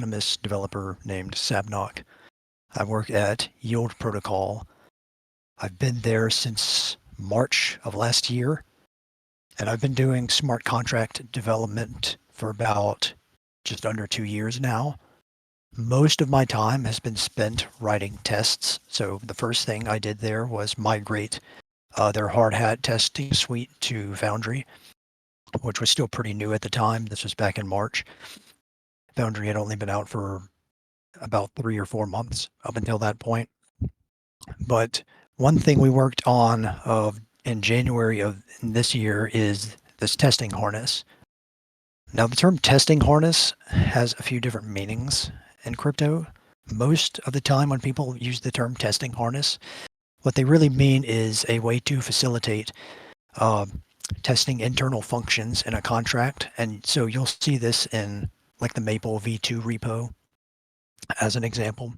anonymous developer named Sabnock. I work at Yield Protocol. I've been there since March of last year, and I've been doing smart contract development for about just under 2 years now. Most of my time has been spent writing tests. So the first thing I did there was migrate their hard hat testing suite to Foundry, which was still pretty new at the time. This was back in March. Foundry had only been out for about 3 or 4 months up until that point. But one thing we worked on in January of this year is this testing harness. Now, the term testing harness has a few different meanings in crypto. Most of the time when people use the term testing harness, what they really mean is a way to facilitate testing internal functions in a contract. And so you'll see this in like the Maple v2 repo as an example.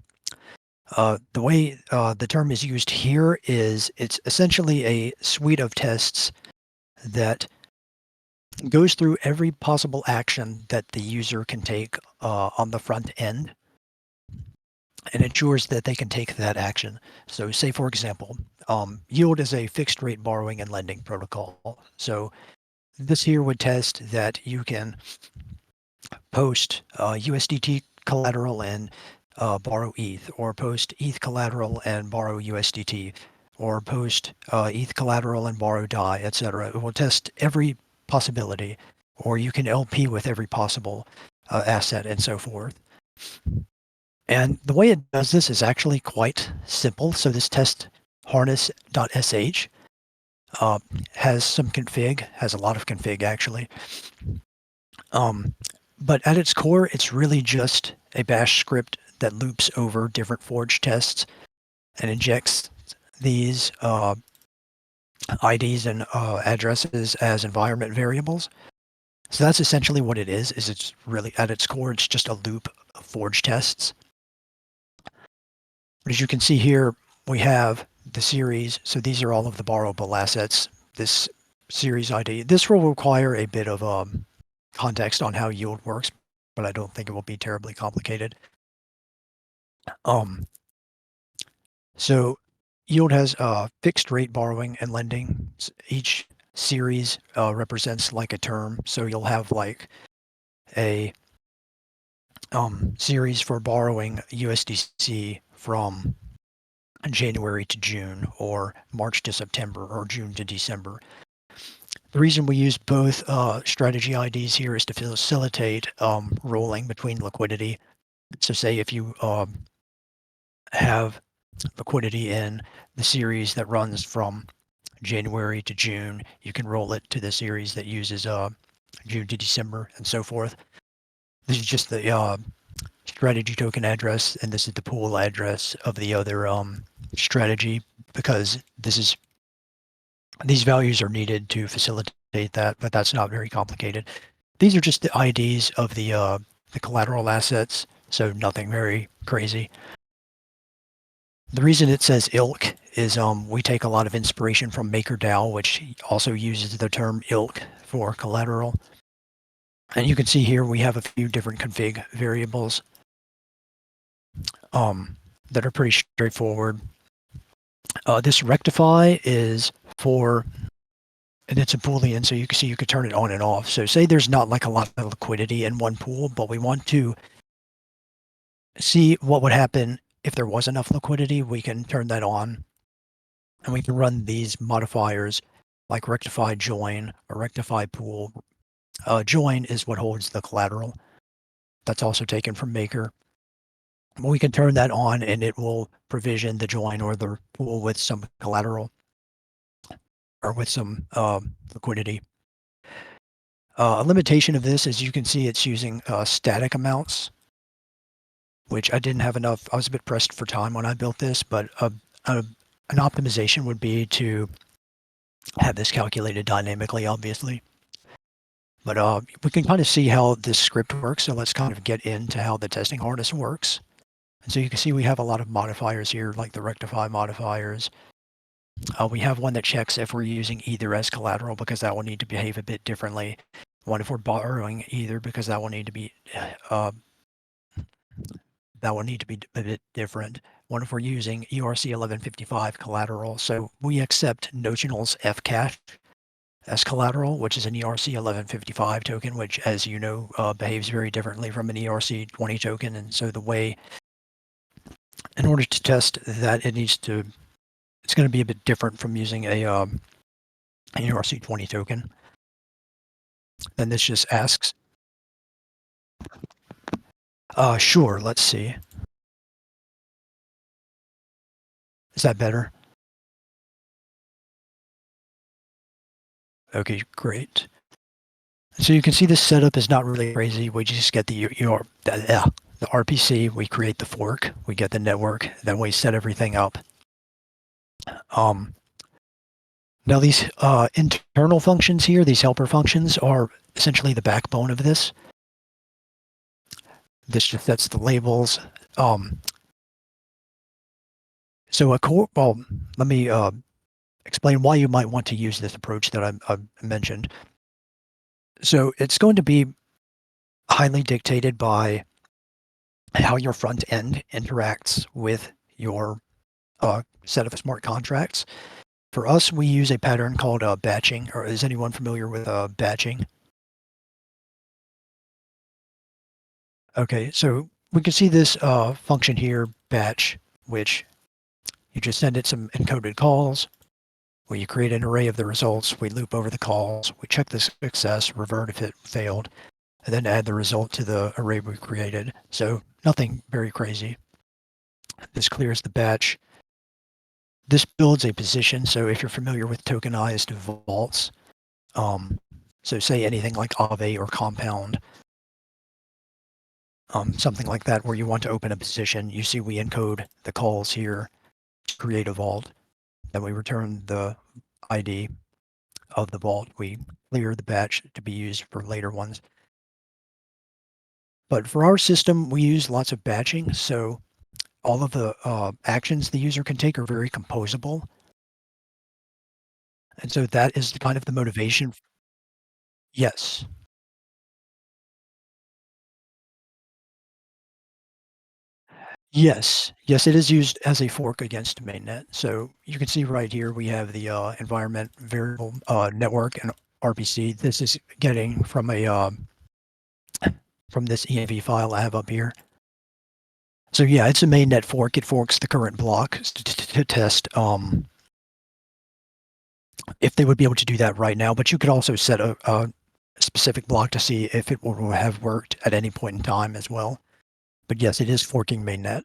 The way the term is used here is it's essentially a suite of tests that goes through every possible action that the user can take on the front end and ensures that they can take that action. So say, for example, Yield is a fixed rate borrowing and lending protocol. So this here would test that you can post USDT collateral and borrow ETH, or post ETH collateral and borrow USDT, or post ETH collateral and borrow DAI, etc. It will test every possibility, or you can LP with every possible asset and so forth. And the way it does this is actually quite simple. So this test harness.sh has some config, has a lot of config actually. But at its core, it's really just a bash script that loops over different forge tests and injects these IDs and addresses as environment variables. So that's essentially what it is it's really at its core, it's just a loop of forge tests. But as you can see here, we have the series. So these are all of the borrowable assets. This series ID. This will require a bit of context on how Yield works, but I don't think it will be terribly complicated. So Yield has fixed rate borrowing and lending. Each series represents like a term. So you'll have like a series for borrowing USDC from January to June, or March to September, or June to December. The reason we use both strategy IDs here is to facilitate rolling between liquidity. So say if you have liquidity in the series that runs from January to June, you can roll it to the series that uses June to December and so forth. This is just the strategy token address, and this is the pool address of the other strategy, because these values are needed to facilitate that, but that's not very complicated. These are just the IDs of the collateral assets, so nothing very crazy. The reason it says ilk is we take a lot of inspiration from MakerDAO, which also uses the term ilk for collateral. And you can see here we have a few different config variables that are pretty straightforward. This rectify is for, and it's a Boolean, so you can see you could turn it on and off. So say there's not like a lot of liquidity in one pool, but we want to see what would happen if there was enough liquidity. We can turn that on, and we can run these modifiers like rectify join or rectify pool. Join is what holds the collateral. That's also taken from Maker. We can turn that on, and it will provision the join or the pool with some collateral or with some liquidity. A limitation of this is you can see it's using static amounts, which I didn't have enough. I was a bit pressed for time when I built this, but an optimization would be to have this calculated dynamically, obviously. But we can kind of see how this script works. So let's kind of get into how the testing harness works. And so you can see we have a lot of modifiers here, like the rectify modifiers. We have one that checks if we're using either as collateral, because that will need to behave a bit differently. One if we're borrowing either, because that will need to be that will need to be a bit different. What if we're using ERC 1155 collateral? So we accept Notional's Fcache as collateral, which is an ERC 1155 token, which, as you know, behaves very differently from an ERC 20 token. And so the way, in order to test that, it's going to be a bit different from using a an ERC 20 token. Then this just asks, sure, let's see. Is that better? Okay, great. So you can see this setup is not really crazy. We just get the RPC, we create the fork, we get the network, then we set everything up. Now these internal functions here, these helper functions, are essentially the backbone of this. This just sets the labels. Let me explain why you might want to use this approach that I mentioned. So it's going to be highly dictated by how your front end interacts with your set of smart contracts. For us, we use a pattern called batching. Or is anyone familiar with batching? Okay, so we can see this function here, batch, which you just send it some encoded calls, where you create an array of the results, we loop over the calls, we check the success, revert if it failed, and then add the result to the array we created. So nothing very crazy. This clears the batch. This builds a position. So if you're familiar with tokenized vaults, so say anything like Aave or Compound, something like that, where you want to open a position, you see we encode the calls here to create a vault. Then we return the ID of the vault. We clear the batch to be used for later ones. But for our system, we use lots of batching. So all of the actions the user can take are very composable. And so that is kind of the motivation. Yes. Yes. Yes, it is used as a fork against mainnet. So you can see right here, we have the environment variable network and RPC. This is getting from a from this env file I have up here. So yeah, it's a mainnet fork. It forks the current block to test if they would be able to do that right now. But you could also set a specific block to see if it will have worked at any point in time as well. But yes, it is forking mainnet.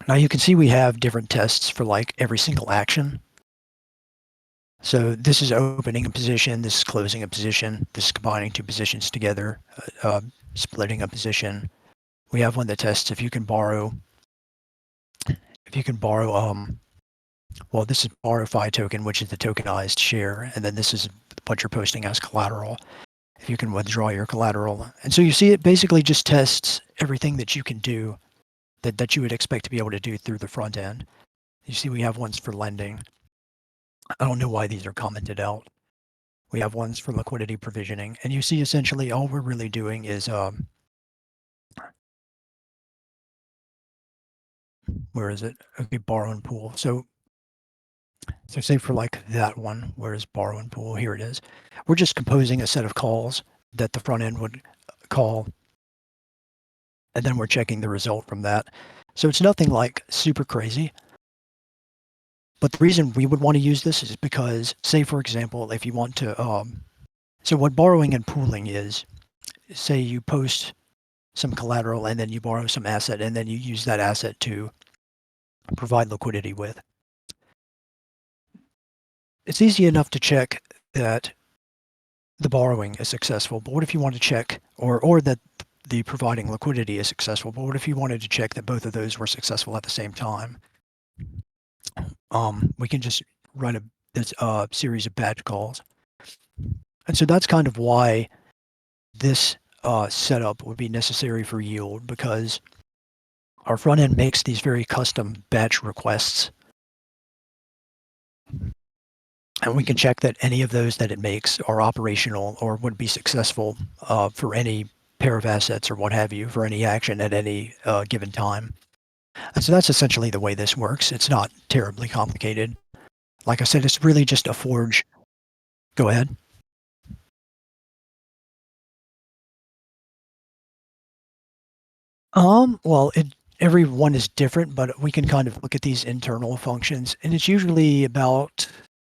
Now you can see we have different tests for like every single action. So this is opening a position, this is closing a position, this is combining two positions together, splitting a position. We have one that tests if you can borrow, well, this is borrow phi token, which is the tokenized share, and then this is what you're posting as collateral. If you can withdraw your collateral. And so you see it basically just tests everything that you can do that you would expect to be able to do through the front end. You see we have ones for lending. I don't know why these are commented out. We have ones for liquidity provisioning. And you see essentially all we're really doing is, where is it? Okay, borrow and pool. So say for like that one, where is borrow and pool? Here it is. We're just composing a set of calls that the front end would call, and then we're checking the result from that. So it's nothing like super crazy. But the reason we would want to use this is because, say, for example, if you want to, so what borrowing and pooling is, say you post some collateral and then you borrow some asset and then you use that asset to provide liquidity with. It's easy enough to check that the borrowing is successful, but what if you want to check, or that the providing liquidity is successful, but what if you wanted to check that both of those were successful at the same time? We can just run a series of batch calls. And so that's kind of why this setup would be necessary for yield, because our front end makes these very custom batch requests. And we can check that any of those that it makes are operational or would be successful for any pair of assets or what have you for any action at any given time. And so that's essentially the way this works. It's not terribly complicated. Like I said, it's really just a forge. Go ahead. Well, every one is different, but we can kind of look at these internal functions, and it's usually about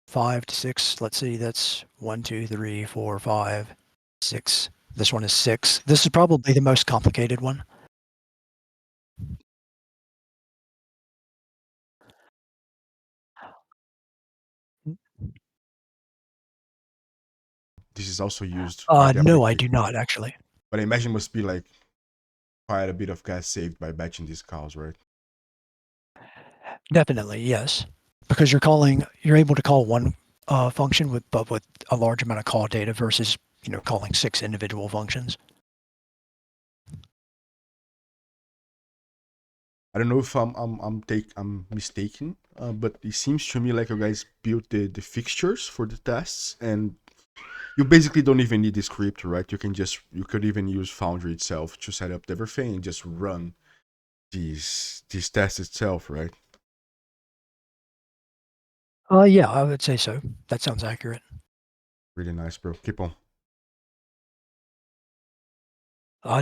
5 to 6. Let's see, that's 1, 2, 3, 4, 5, 6. This one is 6. This is probably the most complicated one. This is also used by the No, I application. do not actually. But I imagine must be like quite a bit of gas saved by batching these calls, right? Definitely, yes, because you're able to call one function with a large amount of call data versus calling 6 individual functions. I don't know if I'm mistaken, but it seems to me like you guys built the fixtures for the tests, and you basically don't even need the script, right? You could even use Foundry itself to set up everything and just run these tests itself, right? Yeah, I would say so. That sounds accurate. Really nice, bro. Keep on.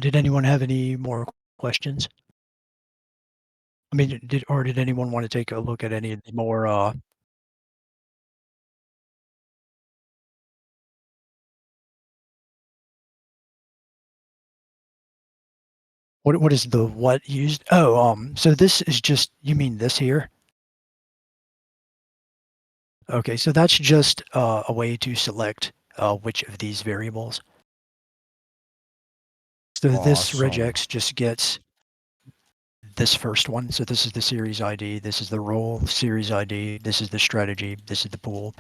Did anyone have any more questions? I mean, did anyone want to take a look at any of the more what is the what used? Oh, so this is just you mean this here? Okay, so that's just a way to select which of these variables. So this Awesome. regex just gets this first one. So this is the series ID, this is the role series ID, this is the strategy, this is the pool.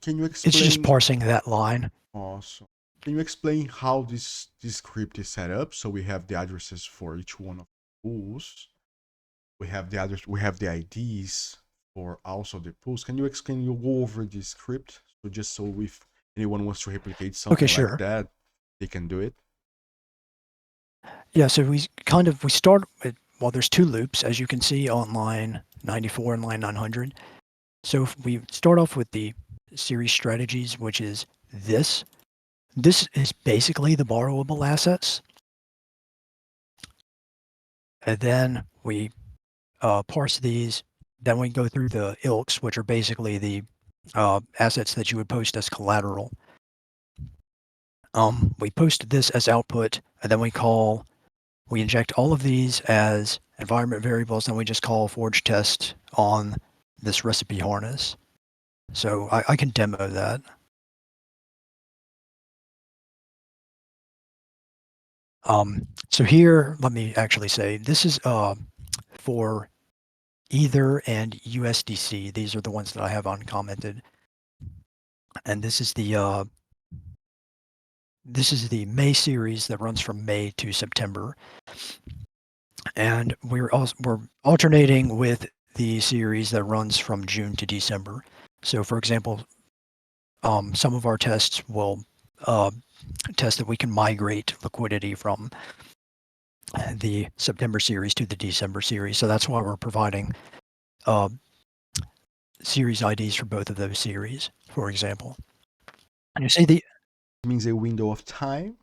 Can you It's just explain? parsing that line. Awesome. Can you explain how this script is set up? So we have the addresses for each one of the pools. We have the address. We have the IDs for also the pools. Can you go over the script? So just so if anyone wants to replicate Okay, something like sure. that, they can do it. Yeah, so we start with, well, there's two loops, as you can see on line 94 and line 900. So if we start off with the series strategies, which is this. This is basically the borrowable assets. And then we parse these. Then we go through the ilks, which are basically the assets that you would post as collateral. We post this as output, and then we inject all of these as environment variables, and we just call forge test on this recipe harness. So I can demo that. So here, let me actually say this is for Ether and USDC. These are the ones that I have uncommented, and this is the May series that runs from May to September, and we're alternating with the series that runs from June to December. So, for example, some of our tests will uh, test that we can migrate liquidity from the September series to the December series. So that's why we're providing uh, series IDs for both of those series, for example. And you see It means a window of time.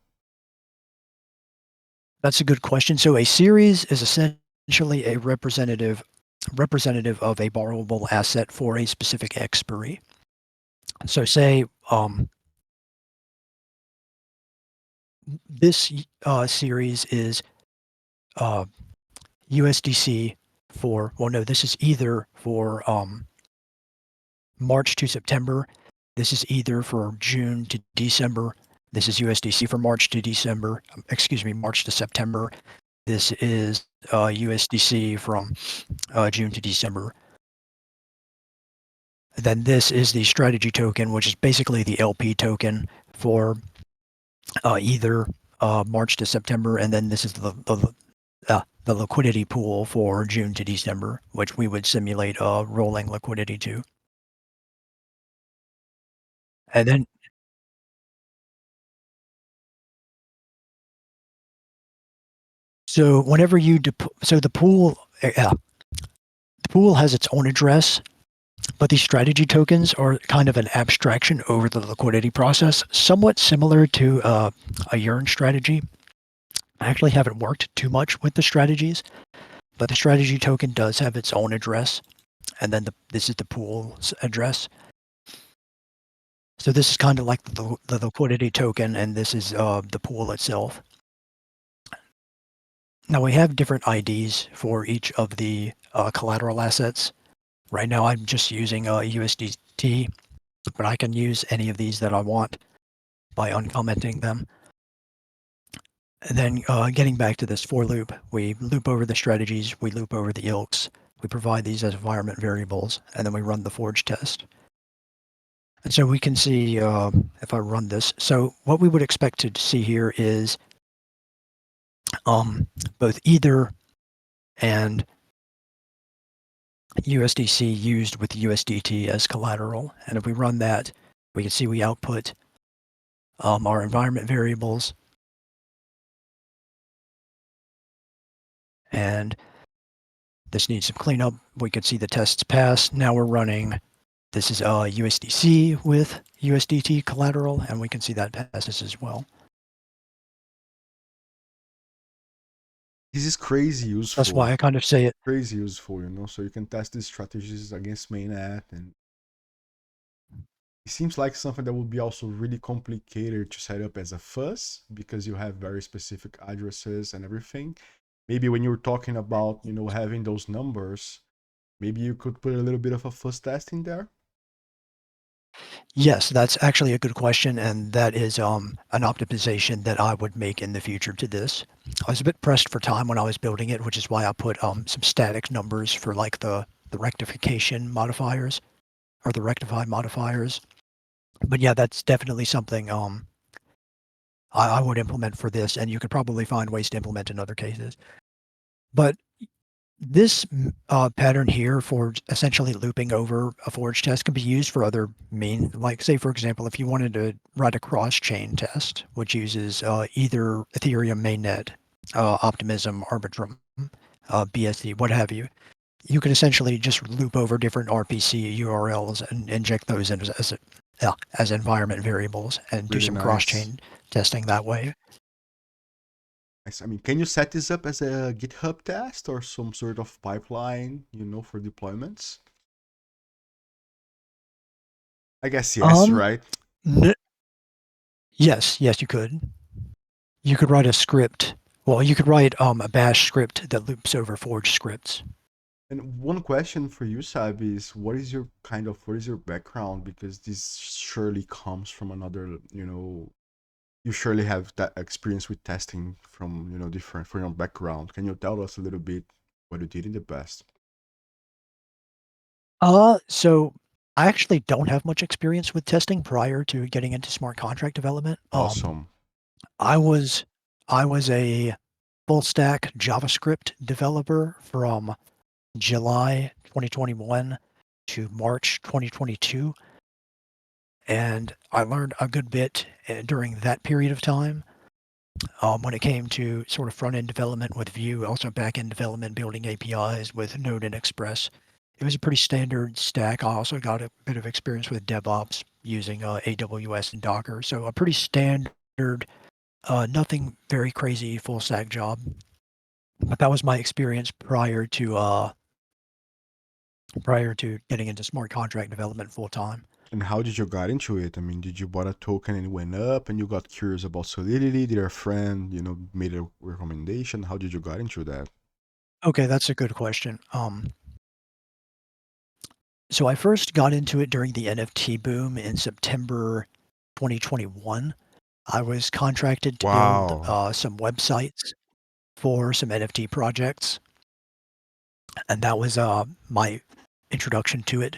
that's a good question. So a series is essentially a representative of a borrowable asset for a specific expiry. So say this series is uh, USDC for, well, no, this is either for March to September. This is either for June to December. This is USDC for March to December. Excuse me, March to September. This is USDC from June to December. Then this is the strategy token, which is basically the LP token for either March to September, and then this is the liquidity pool for June to December, which we would simulate rolling liquidity to. And then So whenever you so the pool has its own address, but these strategy tokens are kind of an abstraction over the liquidity process, somewhat similar to a Yearn strategy. I actually haven't worked too much with the strategies, but the strategy token does have its own address, and then this is the pool's address. So this is kind of like the liquidity token, and this is the pool itself. Now we have different IDs for each of the collateral assets. Right now I'm just using USDT, but I can use any of these that I want by uncommenting them. And then getting back to this for loop, we loop over the strategies, we loop over the ilks, we provide these as environment variables, and then we run the forge test. And so we can see if I run this. So what we would expect to see here is both Ether and USDC used with USDT as collateral. And if we run that, we can see we output our environment variables. And this needs some cleanup. We could see the tests pass. Now we're running, this is USDC with USDT collateral, and we can see that passes as well. This is crazy useful. That's why I kind of say it. Crazy useful, you know, so you can test these strategies against mainnet, and it seems like something that would be also really complicated to set up as a fuzz because you have very specific addresses and everything. Maybe when you're talking about, you know, having those numbers, maybe you could put a little bit of a fuzz test in there. Yes, that's actually a good question, and that is an optimization that I would make in the future to this. I was a bit pressed for time when I was building it, which is why I put some static numbers for like the rectification modifiers or the rectify modifiers. But yeah, that's definitely something I would implement for this, and you could probably find ways to implement in other cases. But this pattern here for essentially looping over a forge test can be used for other means. Like, say, for example, if you wanted to write a cross-chain test, which uses either Ethereum mainnet, Optimism, Arbitrum, BSC, what have you, you can essentially just loop over different RPC URLs and inject those in as environment variables and do Really some nice. cross-chain testing that way. I mean, can you set this up as a GitHub test or some sort of pipeline, you know, for deployments? I guess yes, right? Yes, you could. You could write a script. Well, you could write a bash script that loops over forge scripts. And one question for you, Sab, is what is your background? Because this surely comes from another, you know, you surely have that experience with testing from, you know, different from your background. Can you tell us a little bit what you did in the past? So I actually don't have much experience with testing prior to getting into smart contract development. Awesome. I was a full stack JavaScript developer from July 2021 to March 2022. And I learned a good bit during that period of time. When it came to sort of front-end development with Vue, also back-end development, building APIs with Node and Express. It was a pretty standard stack. I also got a bit of experience with DevOps using AWS and Docker. So a pretty standard, nothing very crazy full stack job. But that was my experience prior to getting into smart contract development full time. And how did you got into it? I mean, did you bought a token and it went up and you got curious about Solidity? Did a friend, you know, made a recommendation? How did you got into that? Okay, that's a good question. So I first got into it during the NFT boom in September 2021. I was contracted to build some websites for some NFT projects, and that was my introduction to it.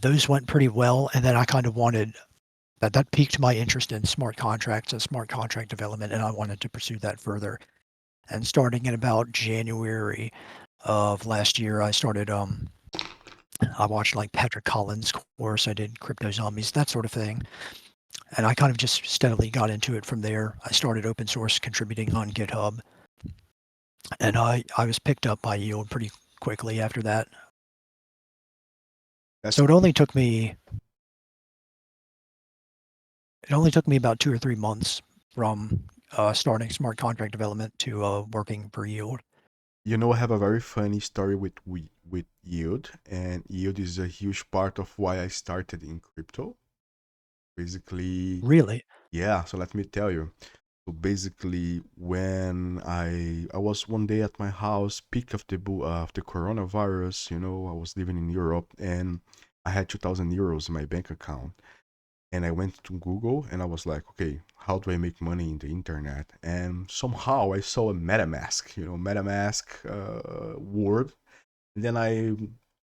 Those went pretty well, and then I kind of wanted that piqued my interest in smart contracts and smart contract development, and I wanted to pursue that further. And starting in about January of last year, I started I watched like Patrick Collins' course. I did Crypto Zombies, that sort of thing. And I kind of just steadily got into it from there. I started open source contributing on GitHub. and I was picked up by Yield pretty quickly after that. That's So it only took me about 2 or 3 months from starting smart contract development to working for Yield. You know, I have a very funny story with yield, and yield is a huge part of why I started in crypto. Basically, Really? yeah. So let me tell you. So basically, when I was one day at my house, peak of the coronavirus, you know, I was living in Europe, and I had 2,000 euros in my bank account, and I went to Google, and I was like, okay, how do I make money in the internet? And somehow I saw a MetaMask, you know, MetaMask word, and then I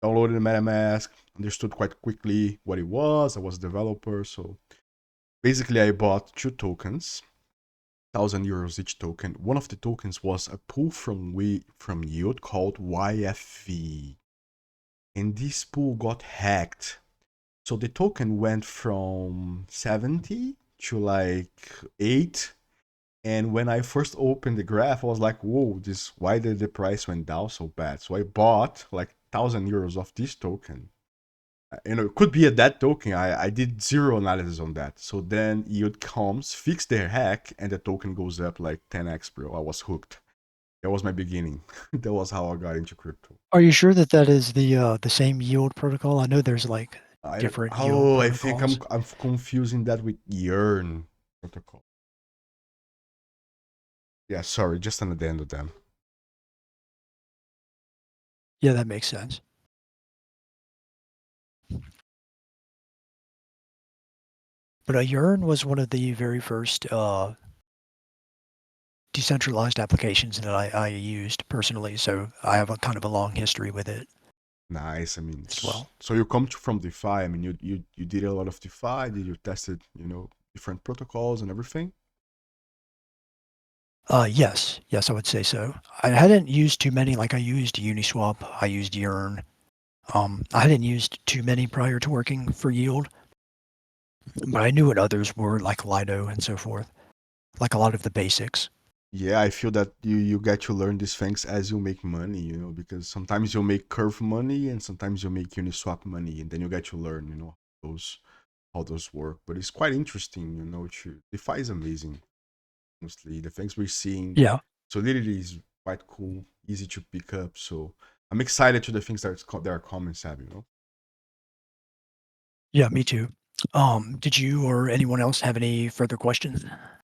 downloaded MetaMask, understood quite quickly what it was. I was a developer, so basically I bought two tokens, 1,000 euros each token. One of the tokens was a pool from yield called YFV, and this pool got hacked. So the token went from 70 to like 8. And when I first opened the graph, I was like, whoa, this why did the price went down so bad? So I bought like 1,000 euros of this token. You know, it could be a dead token. I did zero analysis on that. So then yield comes, fix their hack, and the token goes up like 10x, bro. I was hooked. That was my beginning. That was how I got into crypto. Are you sure that that is the same Yield protocol? I know there's like I don't. different Yield Oh, I think protocols. I'm confusing that with Yearn protocol. Yeah, sorry, just an addendum then. Yeah, that makes sense. But Yearn was one of the very first decentralized applications that I used personally, so I have a kind of a long history with it Nice. I mean, as well. so you come from DeFi. I mean, you did a lot of DeFi. Did you tested, you know, different protocols and everything? Yes, I would say so. I hadn't used too many. Like I used Uniswap, I used Yearn. I hadn't used too many prior to working for Yield, but I knew what others were, like Lido and so forth, like a lot of the basics. Yeah, I feel that you get to learn these things as you make money, you know, because sometimes you'll make curve money and sometimes you'll make Uniswap money, and then you get to learn, you know, those how those work. But it's quite interesting, you know. DeFi is amazing. Honestly, the things we're seeing, Yeah, Solidity is quite cool, easy to pick up. So I'm excited to the things that are coming, Sab. You know, yeah, me too. Did you or anyone else have any further questions?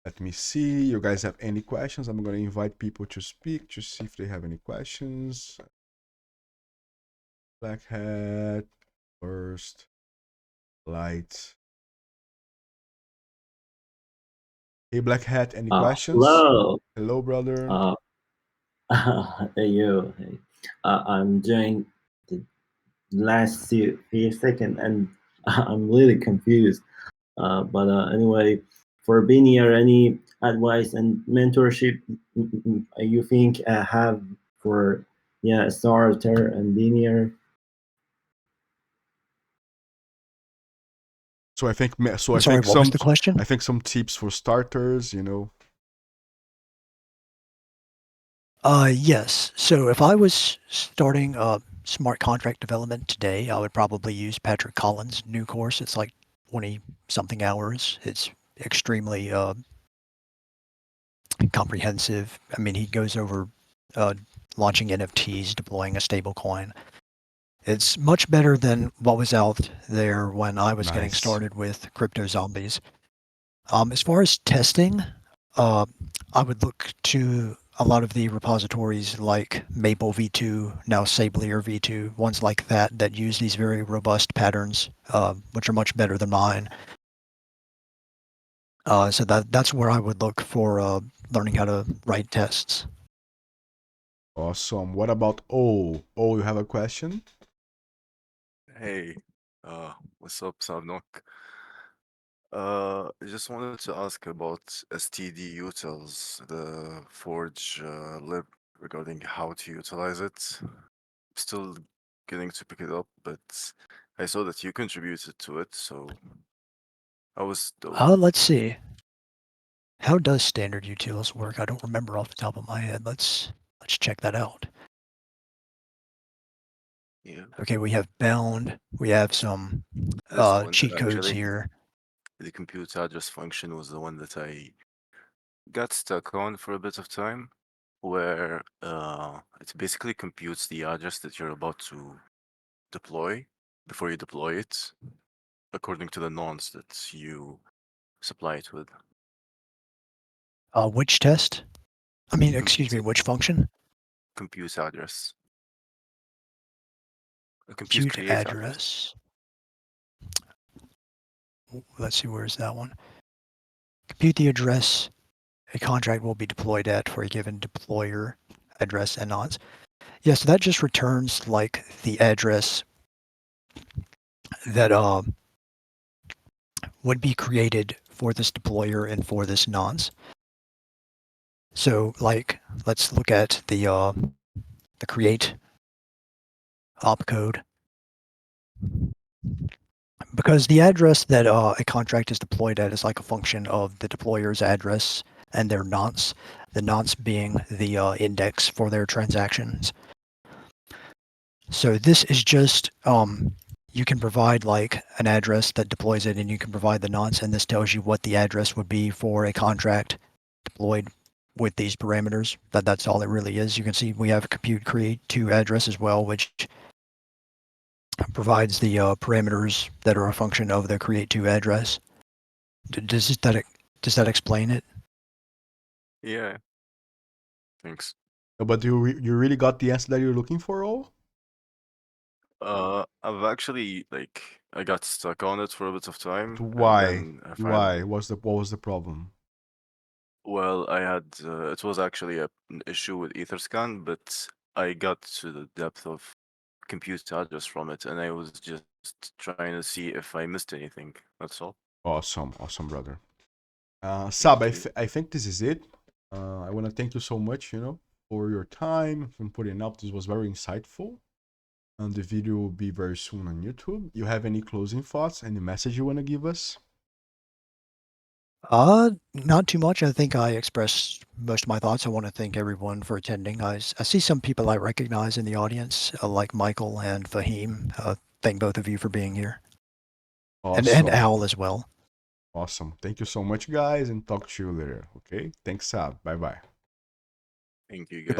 let me see. You guys have any questions? I'm gonna invite people to speak to see if they have any questions. Black hat first, light. Hey, Black Hat, any questions? Hello. Hello, brother. Uh, hey you. Hey. I'm doing the last few seconds, and I'm really confused. But anyway, for being here, any advice and mentorship you think I have for a starter and being here? So I think I'm sorry, what was the question? I think some tips for starters. You know, Yes. So if I was starting smart contract development today, I would probably use Patrick Collins' new course. It's like 20 something hours. It's extremely comprehensive. I mean, he goes over uh, launching NFTs, deploying a stable coin. It's much better than what was out there when I was getting nice. started with crypto zombies. As far as testing, uh, I would look to a lot of the repositories like Maple v2, now Sablier v2, ones like that that use these very robust patterns, which are much better than mine. So that's where I would look for learning how to write tests. Awesome. What about O? O, you have a question? Hey, what's up, Sabnock? I just wanted to ask about STD utils, the Forge lib regarding how to utilize it. Still getting to pick it up, but I saw that you contributed to it, so I was though. Let's see. How does standard utils work? I don't remember off the top of my head. Let's Let's check that out. Yeah. Okay, we have bound. We have some This one cheat codes actually, here. the compute address function was the one that I got stuck on for a bit of time, where it basically computes the address that you're about to deploy before you deploy it, according to the nonce that you supply it with. Which test? I mean, excuse me, Compute, which function? compute address. A compute Compute create address. address. Let's see, where's that one? Compute the address a contract will be deployed at for a given deployer address and nonce. Yeah, so that just returns like the address that would be created for this deployer and for this nonce. So like, let's look at the create opcode. Because the address that a contract is deployed at is like a function of the deployer's address and their nonce, the nonce being the index for their transactions. So this is just, you can provide like an address that deploys it, and you can provide the nonce, and this tells you what the address would be for a contract deployed with these parameters. That's all it really is. You can see we have a compute create to address as well, which provides the parameters that are a function of the create to address. Does that explain it? Yeah. Thanks. But you really got the answer that you're looking for, all? I've actually I got stuck on it for a bit of time, and Why? then I Why? finally. What was the problem? Well, I had it was actually an issue with Etherscan, but I got to the depth of compute address from it, and I was just trying to see if I missed anything. That's all. Awesome, brother. Sab, Thank you. I think this is it. I want to thank you so much, for your time and putting up. This was very insightful. And the video will be very soon on YouTube. You have any closing thoughts? Any message you want to give us? Not too much. I think I expressed most of my thoughts. I want to thank everyone for attending. I see some people I recognize in the audience, like Michael and Fahim. Thank both of you for being here. And Awesome. Al as well. Awesome. Thank you so much, guys, and talk to you later. Okay. Thanks, Sab. Bye bye. Thank you, guys.